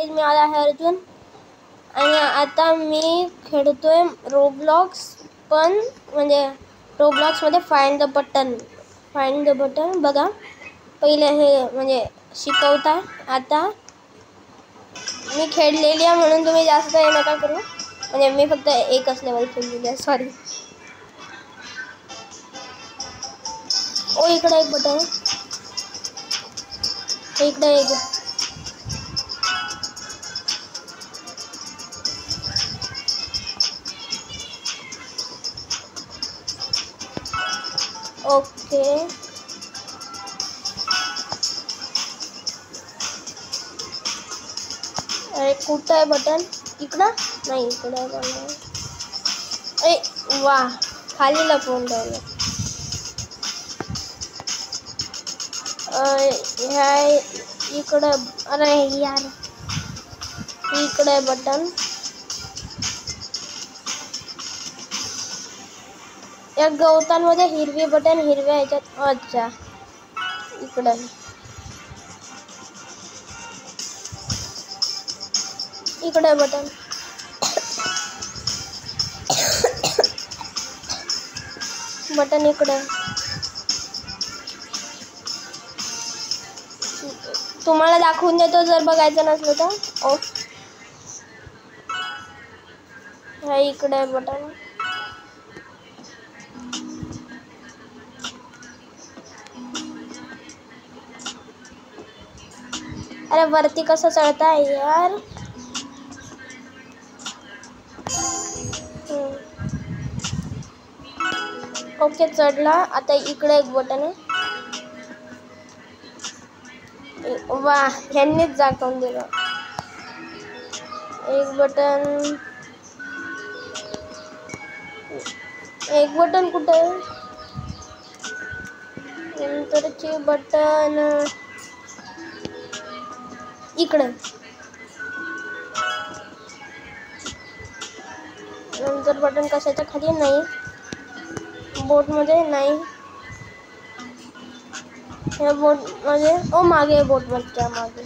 मी आला आहे अर्जुन आणि आता मी खेळतोय रोब्लॉक्स, पण म्हणजे रोब्लॉक्समध्ये फाइंड द बटन बघा. पहिले हे म्हणजे शिकवता, आता मी खेळलेली आहे म्हणून तुम्ही जास्त हे नका करू. म्हणजे मी फक्त एकच लेवल खेळलेली आहे, सॉरी. ओ इकडे एक बटन, इकडे एक. ओके अरे कुठं आहे बटन? इकडं नाही, इकडं आहे. ए वा, खाली लपवून ठेवलं. ह्या इकडं, अरे यार इकडे आहे बटन. या गवतांमध्ये हिरवी बटन, हिरव्या ह्याच्यात. अच्छा इकडे इकडे बटन. बटन इकडे. तुम्हाला दाखवून देतो जर बघायचं नसलं तर. ओ हा इकडे बटन. अरे वरती कसं चढताय यार? ओके चढला. आता इकडे एक बटन आहे. वा, ह्यांनीच दाखवून दिलं. एक बटन कुठे आहे? नंतरचे बटन इकडे. नंतर बटन कशाच्या खाली नाही, बोटमध्ये नाही. या बोटमध्ये, ओ मागे बोटवरच्या मागे.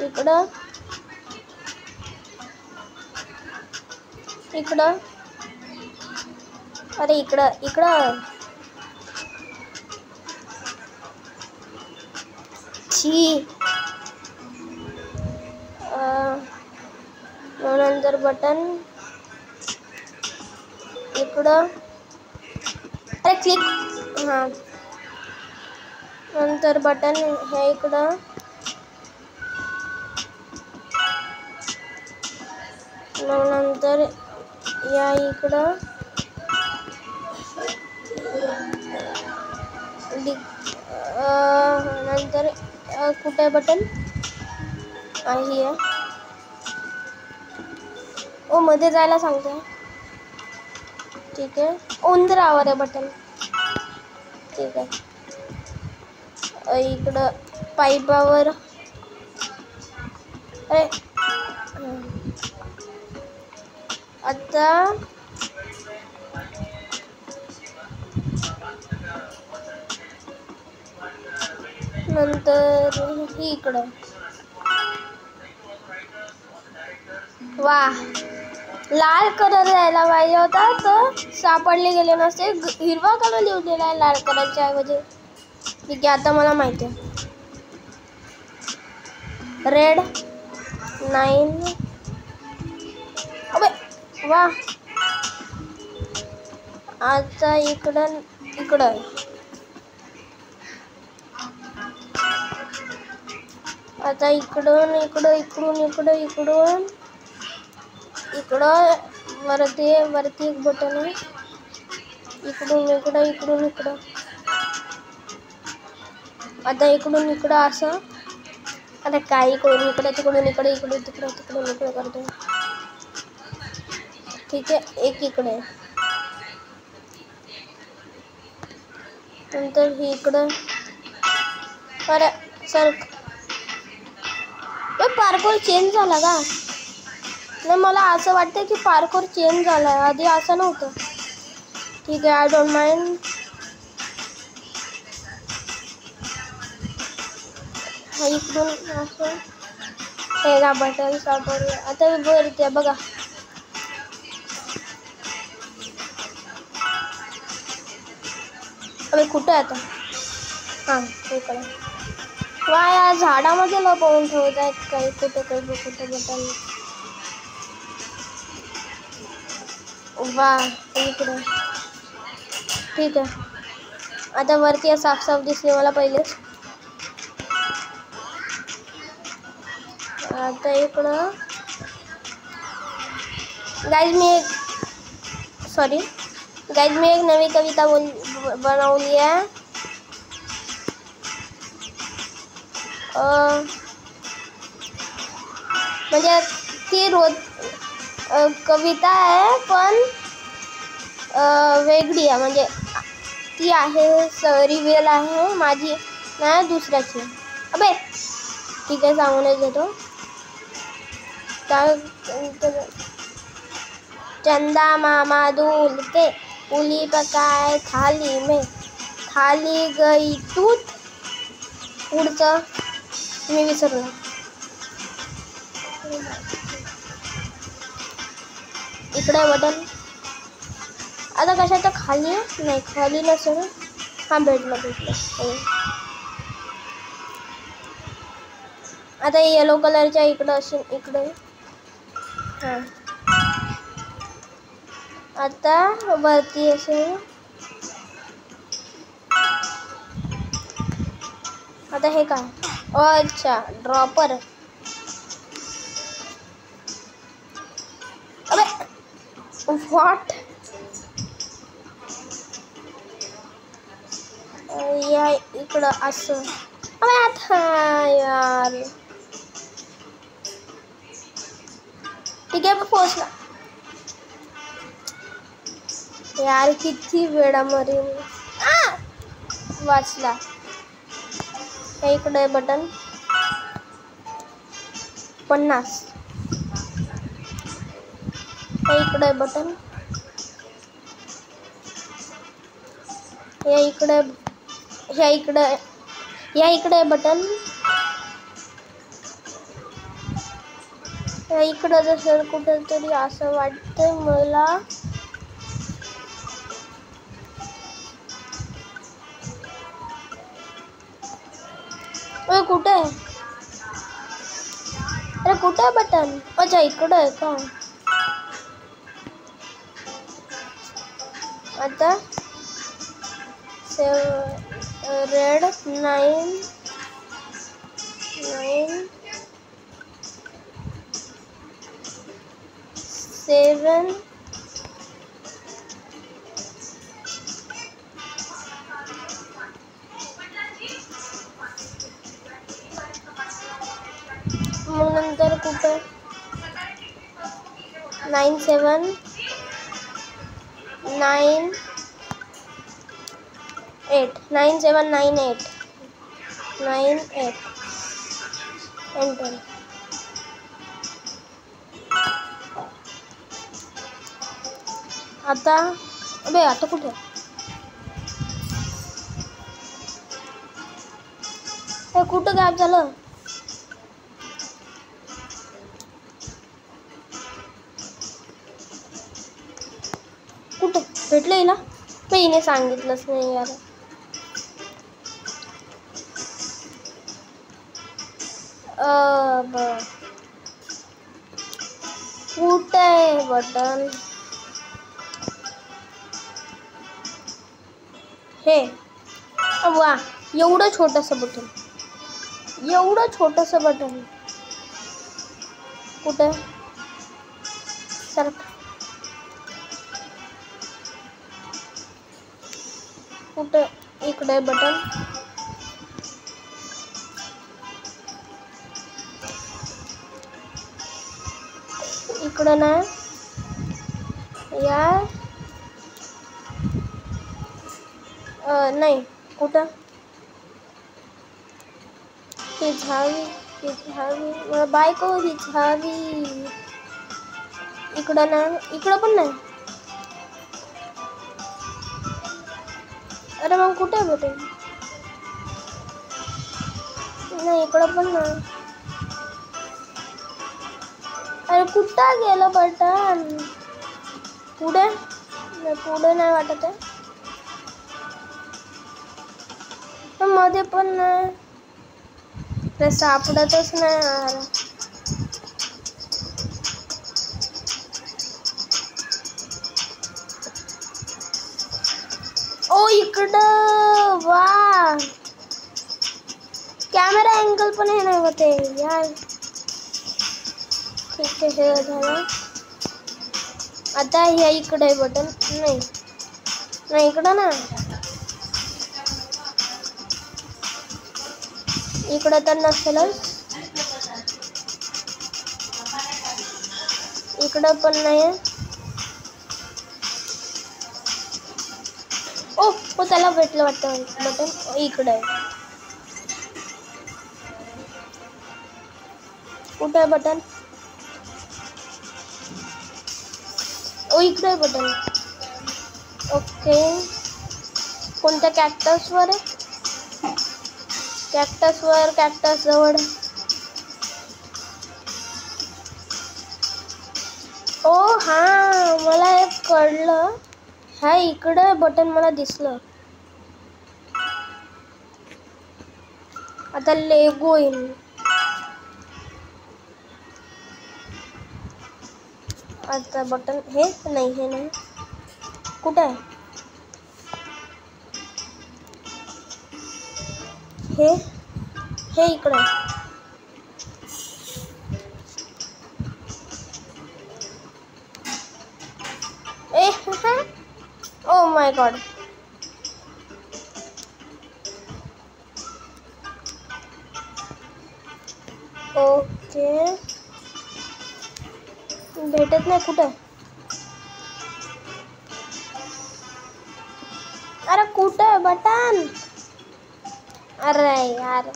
इकडं इकडं, अरे इकडं छी. नंतर बटन इकडं, अरे क्लिक. हां नंतर बटन हे इकडं. नंतर या इकडं. नंतर कुठे बटन आहे? ओ मध्ये जायला सांगते. ठीक आहे, उंदरावर आहे बटन. ठीक आहे, इकडं पाईपावर. अरे आता नंतर ही इकडं. वा, लाल कलर द्यायला पाहिजे होता, तर सापडले गेले नसते. हिरवा कलर लिहिलेला आहे लाल कलरच्या ऐवजी. ठीक आहे, आता मला माहिती आहे. रेड 9. अबे वा, आता इकडं आता इकडून वरती एक बटन आहे. इकडून आता इकडून इकडं असं. आता काही करून इकडे तिकडे करतो. ठीक आहे, एक इकडे. नंतर ही इकडं. अरे सर, पार्कोर चेंज झाला का? नाही, मला असं वाटतं की पार्कोर चेंज झाला, आधी असं नव्हतं. ठीक आहे, आय डोंट माइंड. इकडून असं हे का बटन सापडलं. आता वरती बघा. अबे कुठे आता? हां इकडे. वा या झाडामध्ये लपवून ठेवत आहेत काही कुठे बटन. वा इकडे. ठीक आहे. आता वरती साफ दिसले मला पहिलेच. आता इकडं गाइज मी एक नवी कविता बनवली आहे. म्हणजे ती रोज कविता आहे पण वेगळी आहे. म्हणजे ती आहे रिव्हिल आहे माझी नाही दुसऱ्याची. अबे ठीक आहे सांगूनच देतो. चंदा मामा दूल के पुली पकाए थाली में खाली गई तूत. पुढचं मी विसरलो. इकडे बटन. आता कशाचं खाली नाही खाली नसेल. हां भेटलं. आता येलो कलरच्या इकडं असेल इकडे. हां आता वरती असेल. आता हे काय? अच्छा ड्रॉपर. अबे व्हॉट या इकडं असं. अबे आता यार ठीक आहे पोहोचला. यार किती वेळा मरे वाचला. इकडे बटन 50. इकडे बटन. या इकडे बटन. या इकडं जसं कुठेतरी असं वाटतंय मला. कुठे आहे? अरे कुठे आहे बटन? अच्छा इकडं आहे का? आता रेड 9 7 मग नंतर कुठे 9 7 9 8 9 7 9 8 9 8 एंटर. आता अबे आता कुठे? हे कुठं गायब झालं? कुठे भेटलं हिला? हिने सांगितलंच नाही यार. कुठे आहे बटन? हे वा एवढं छोटंसं बटन. कुठे सर? कुठे? इकडे बटन. इकडं ना यार. नाही कुठं? ही झावी बायको ही झावी. इकडं ना इकडं पण नाही. अरे मग कुठे बटन? नाही इकडं पण नाही. अरे कुठं गेलं बटन? पुढे पुढे नाही वाटत आहे. मध्ये पण नाही. ते सापडतच नाही यार. ओ इकडं वा, कॅमेरा अँगल पण हे नाही होते यार. ठीक आहे हे झालं. आता ह्या इकडे आहे बटन. नाही नाही इकडं ना, इकडं तर नसेलच. इकडं पण नाही. ओ त्याला भेटलं वाटतं बटन. इकडे आहे. कुठं आहे बटन? ओ इकडे आहे बटन. ओके कोणत्या कॅक्टसवर आहे? कॅक्टसवर, कॅक्टस जवळ. ओ हां मला एक कळलं. हा इकडे बटन मला दिसलं. आता लेगो येईल. आता बटन हे नाही, हे नाही. कुठं आहे हे इकडे. Oh my God. ओके भेटत नाही. कुठे? अरे कुठे आहे बटन? अरे यार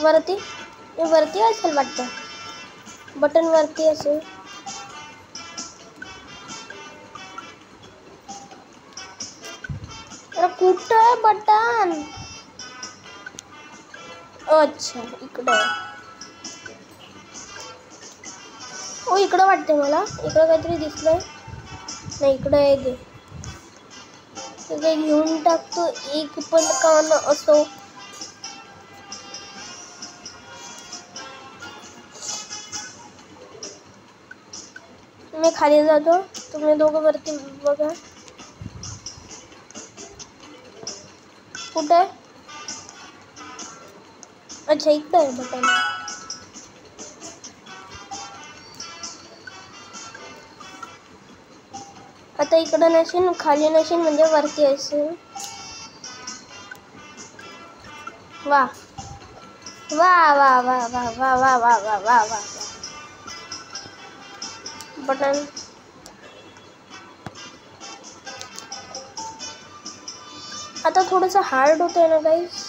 वरती, वरती असेल वाटतं. बटन वरती असेल. अरे कुठं आहे बटन? अच्छा इकडे. ओ इकडं वाटते मला. इकडं काहीतरी दिसलंय. नाही इकडं आहे. ते घेऊन टाकतो. एक पण कान असो. मी खाली जातो. तुम्ही दोघं वरती बघा. कुठे? अच्छा इकडे आहे बटन. आता इकडं नसेल, खाली नसेल म्हणजे वरती असेल. वा वा वा वा वा वा वा वा वा वा वा. बटन आता थोडंसं हार्ड होतंय ना गाईस.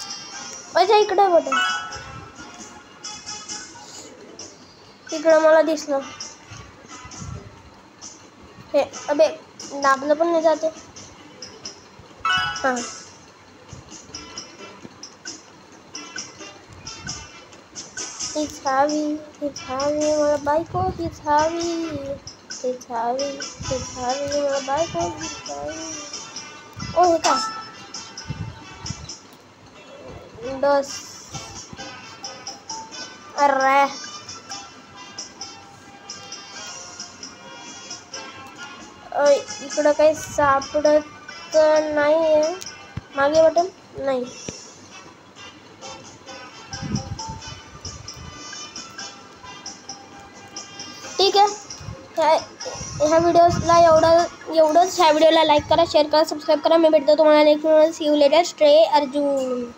अच्छा इकडे बटन. इकडं मला दिसलं. हे अबे दाबलं पण नाही जाते. हां हीच हवी, हीच हवी मला बायको. हीच हवी, हीच हवी, हीच हवी मला बायको. हीच हवी. ओ हे काय? डस. अरे इकडं काही सापडत नाहीये. मागे बटन नाही. ठीक आहे. ह्या व्हिडिओला एवढंच. ह्या व्हिडिओला लाईक करा, शेअर करा, सबस्क्राईब करा. मी भेटतो तुम्हाला next video. See you later. Stay Arjun.